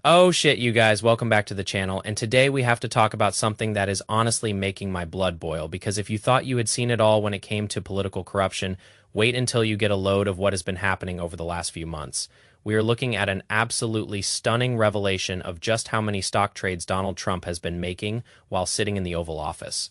Oh shit, you guys, welcome back to the channel, and today we have to talk about something that is honestly making my blood boil, because if you thought you had seen it all when it came to political corruption, wait until you get a load of what has been happening over the last few months. We are looking at an absolutely stunning revelation of just how many stock trades Donald Trump has been making while sitting in the Oval Office.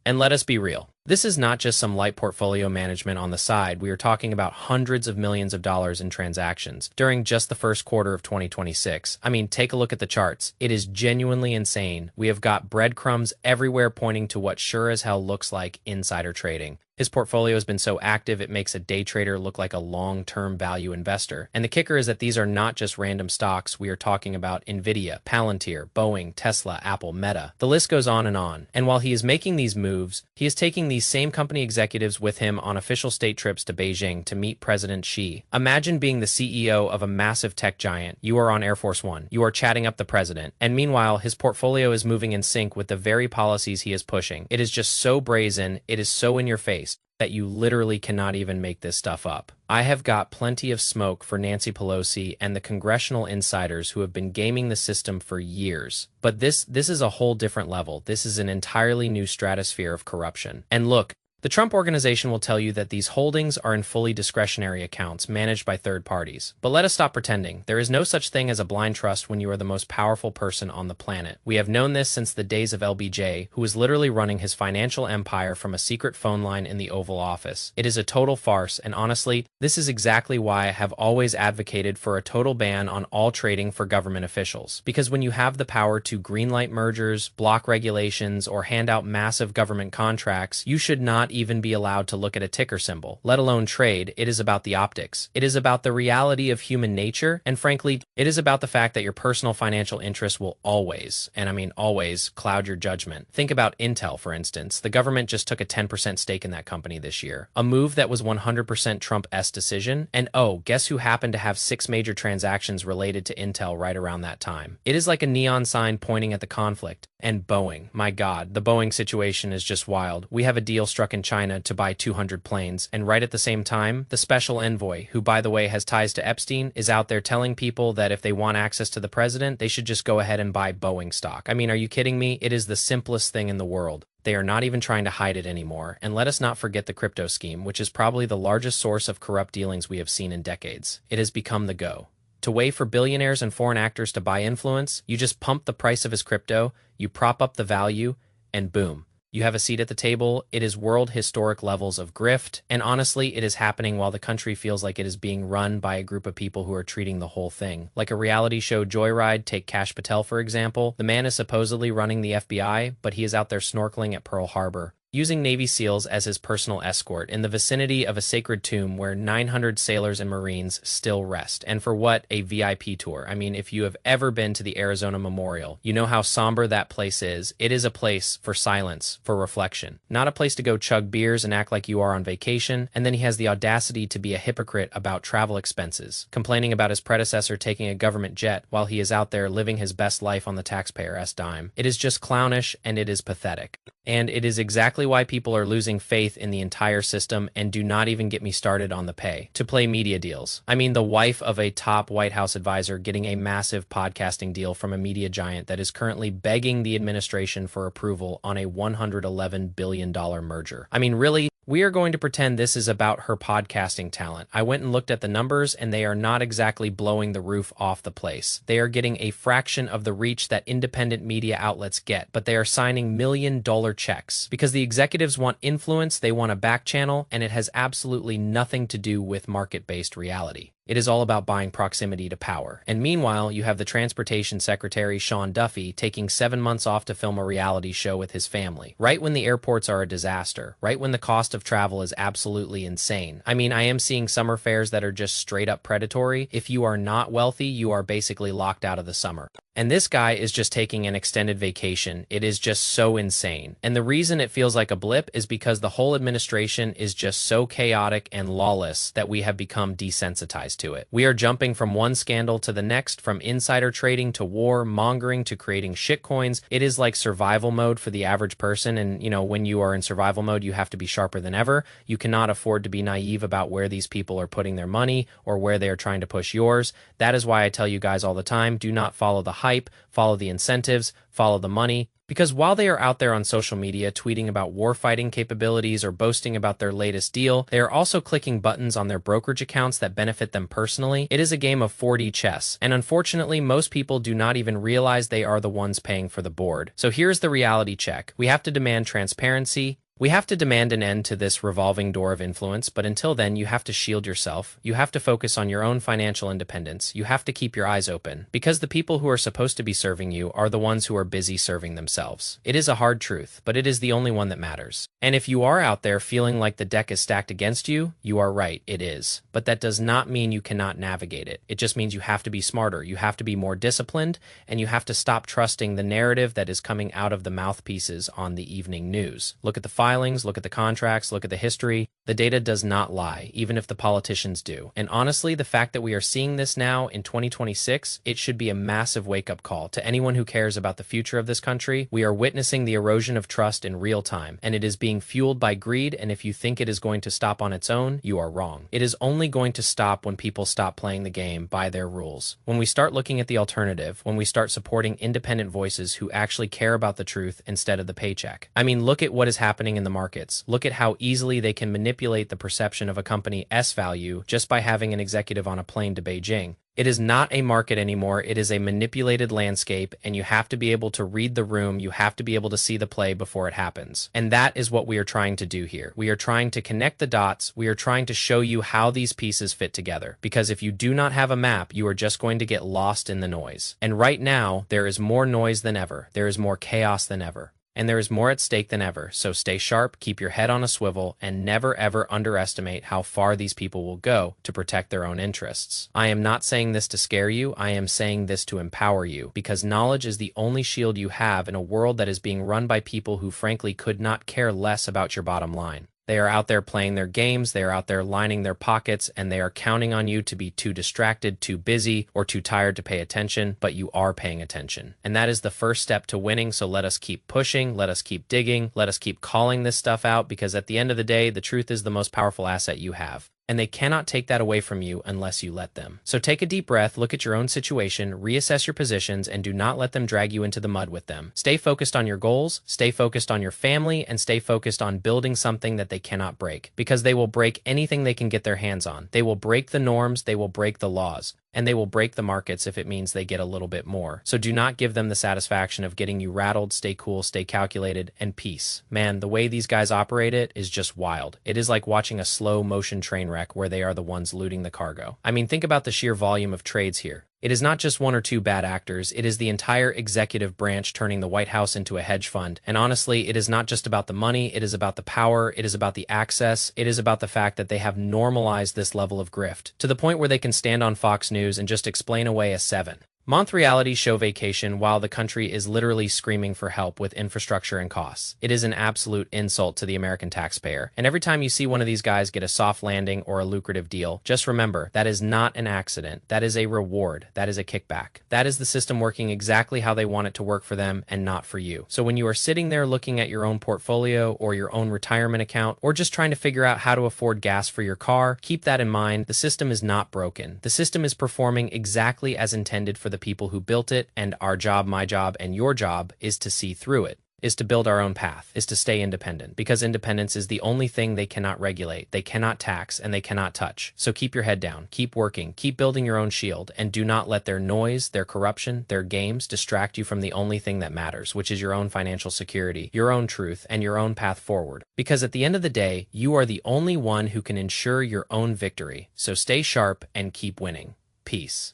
And let us be real. This is not just some light portfolio management on the side. We are talking about hundreds of millions of dollars in transactions during just the first quarter of 2026. I mean, take a look at the charts. It is genuinely insane. We have got breadcrumbs everywhere pointing to what sure as hell looks like insider trading. His portfolio has been so active it makes a day trader look like a long-term value investor. And the kicker is that these are not just random stocks. We are talking about Nvidia, Palantir, Boeing, Tesla, Apple, Meta. The list goes on. And while he is making these moves, he is taking these same company executives with him on official state trips to Beijing to meet President Xi. Imagine being the CEO of a massive tech giant. You are on Air Force One. You are chatting up the president. And meanwhile, his portfolio is moving in sync with the very policies he is pushing. It is just so brazen. It is so in your face that you literally cannot even make this stuff up. I have got plenty of smoke for Nancy Pelosi and the congressional insiders who have been gaming the system for years. But this is a whole different level. This is an entirely new stratosphere of corruption. And look, the Trump Organization will tell you that these holdings are in fully discretionary accounts managed by third parties. But let us stop pretending. There is no such thing as a blind trust when you are the most powerful person on the planet. We have known this since the days of LBJ, who was literally running his financial empire from a secret phone line in the Oval Office. It is a total farce, and honestly, this is exactly why I have always advocated for a total ban on all trading for government officials. Because when you have the power to greenlight mergers, block regulations, or hand out massive government contracts, you should not even be allowed to look at a ticker symbol, let alone trade. It is about the optics. It is about the reality of human nature, and frankly, it is about the fact that your personal financial interests will always, and I mean always, cloud your judgment. Think about Intel, for instance. The government just took a 10% stake in that company this year, a move that was 100% Trump-esque decision, and oh, guess who happened to have 6 major transactions related to Intel right around that time? It is like a neon sign pointing at the conflict. And Boeing, my God, the Boeing situation is just wild. We have a deal struck in China to buy 200 planes, and right at the same time, the special envoy, who by the way has ties to Epstein, is out there telling people that if they want access to the president, they should just go ahead and buy Boeing stock. I mean, are you kidding me? It is the simplest thing in the world. They are not even trying to hide it anymore. And let us not forget the crypto scheme, which is probably the largest source of corrupt dealings we have seen in decades. It has become the go. To way for billionaires and foreign actors to buy influence, you just pump the price of his crypto, you prop up the value, and boom. You have a seat at the table. It is world historic levels of grift, and honestly, it is happening while the country feels like it is being run by a group of people who are treating the whole thing like a reality show joyride. Take Kash Patel, for example. The man is supposedly running the FBI, but he is out there snorkeling at Pearl Harbor, using Navy SEALs as his personal escort in the vicinity of a sacred tomb where 900 sailors and Marines still rest. And for what? A VIP tour. I mean, if you have ever been to the Arizona Memorial, you know how somber that place is. It is a place for silence, for reflection, not a place to go chug beers and act like you are on vacation. And then he has the audacity to be a hypocrite about travel expenses, complaining about his predecessor taking a government jet while he is out there living his best life on the taxpayer's dime. It is just clownish, and it is pathetic. And it is exactly why people are losing faith in the entire system, and do not even get me started on the pay to play media deals. I mean, the wife of a top White House advisor getting a massive podcasting deal from a media giant that is currently begging the administration for approval on a $111 billion merger. I mean, really? We are going to pretend this is about her podcasting talent. I went and looked at the numbers, and they are not exactly blowing the roof off the place. They are getting a fraction of the reach that independent media outlets get, but they are signing million-dollar checks because the executives want influence, they want a back channel, and it has absolutely nothing to do with market-based reality. It is all about buying proximity to power. And meanwhile, you have the Transportation Secretary, Sean Duffy, taking 7 months off to film a reality show with his family, right when the airports are a disaster, right when the cost of travel is absolutely insane. I mean, I am seeing summer fares that are just straight up predatory. If you are not wealthy, you are basically locked out of the summer. And this guy is just taking an extended vacation. It is just so insane. And the reason it feels like a blip is because the whole administration is just so chaotic and lawless that we have become desensitized to it. We are jumping from one scandal to the next, from insider trading to war mongering to creating shitcoins. It is like survival mode for the average person. And, when you are in survival mode, you have to be sharper than ever. You cannot afford to be naive about where these people are putting their money or where they are trying to push yours. That is why I tell you guys all the time, do not follow the hype, follow the incentives, follow the money. Because while they are out there on social media tweeting about warfighting capabilities or boasting about their latest deal, they are also clicking buttons on their brokerage accounts that benefit them personally. It is a game of 4D chess, and unfortunately, most people do not even realize they are the ones paying for the board. So here's the reality check. We have to demand transparency. We have to demand an end to this revolving door of influence, but until then, you have to shield yourself. You have to focus on your own financial independence. You have to keep your eyes open, because the people who are supposed to be serving you are the ones who are busy serving themselves. It is a hard truth, but it is the only one that matters. And if you are out there feeling like the deck is stacked against you, you are right, it is. But that does not mean you cannot navigate it. It just means you have to be smarter, you have to be more disciplined, and you have to stop trusting the narrative that is coming out of the mouthpieces on the evening news. Look at the filings, look at the contracts, look at the history. The data does not lie, even if the politicians do. And honestly, the fact that we are seeing this now in 2026, it should be a massive wake-up call to anyone who cares about the future of this country. We are witnessing the erosion of trust in real time, and it is being fueled by greed, and if you think it is going to stop on its own, you are wrong. It is only going to stop when people stop playing the game by their rules. When we start looking at the alternative, when we start supporting independent voices who actually care about the truth instead of the paycheck. I mean, look at what is happening in the market. Look at how easily they can manipulate the perception of a company's value just by having an executive on a plane to Beijing. It is not a market anymore. It is a manipulated landscape, and you have to be able to read the room. You have to be able to see the play before it happens. And that is what we are trying to do here. We are trying to connect the dots. We are trying to show you how these pieces fit together. Because if you do not have a map, you are just going to get lost in the noise. And right now, there is more noise than ever. There is more chaos than ever. And there is more at stake than ever, so stay sharp, keep your head on a swivel, and never ever underestimate how far these people will go to protect their own interests. I am not saying this to scare you, I am saying this to empower you, because knowledge is the only shield you have in a world that is being run by people who frankly could not care less about your bottom line. They are out there playing their games, they are out there lining their pockets, and they are counting on you to be too distracted, too busy, or too tired to pay attention, but you are paying attention. And that is the first step to winning, so let us keep pushing, let us keep digging, let us keep calling this stuff out, because at the end of the day, the truth is the most powerful asset you have. And they cannot take that away from you unless you let them. So take a deep breath, look at your own situation, reassess your positions, and do not let them drag you into the mud with them. Stay focused on your goals, stay focused on your family, and stay focused on building something that they cannot break. Because they will break anything they can get their hands on. They will break the norms, they will break the laws. And they will break the markets if it means they get a little bit more. So do not give them the satisfaction of getting you rattled. Stay cool, stay calculated, and peace. Man, the way these guys operate it is just wild. It is like watching a slow motion train wreck where they are the ones looting the cargo. I mean, think about the sheer volume of trades here. It is not just one or two bad actors, it is the entire executive branch turning the White House into a hedge fund. And honestly, it is not just about the money, it is about the power, it is about the access, it is about the fact that they have normalized this level of grift, to the point where they can stand on Fox News and just explain away a 7-month reality show vacation while the country is literally screaming for help with infrastructure and costs. It is an absolute insult to the American taxpayer. And every time you see one of these guys get a soft landing or a lucrative deal, just remember, that is not an accident. That is a reward. That is a kickback. That is the system working exactly how they want it to work for them and not for you. So when you are sitting there looking at your own portfolio or your own retirement account, or just trying to figure out how to afford gas for your car, keep that in mind. The system is not broken. The system is performing exactly as intended for the people who built it, and our job, my job, and your job is to see through it, is to build our own path, is to stay independent, because independence is the only thing they cannot regulate, they cannot tax, and they cannot touch. So keep your head down, keep working, keep building your own shield, and do not let their noise, their corruption, their games distract you from the only thing that matters, which is your own financial security, your own truth, and your own path forward. Because at the end of the day, you are the only one who can ensure your own victory. So stay sharp and keep winning. Peace.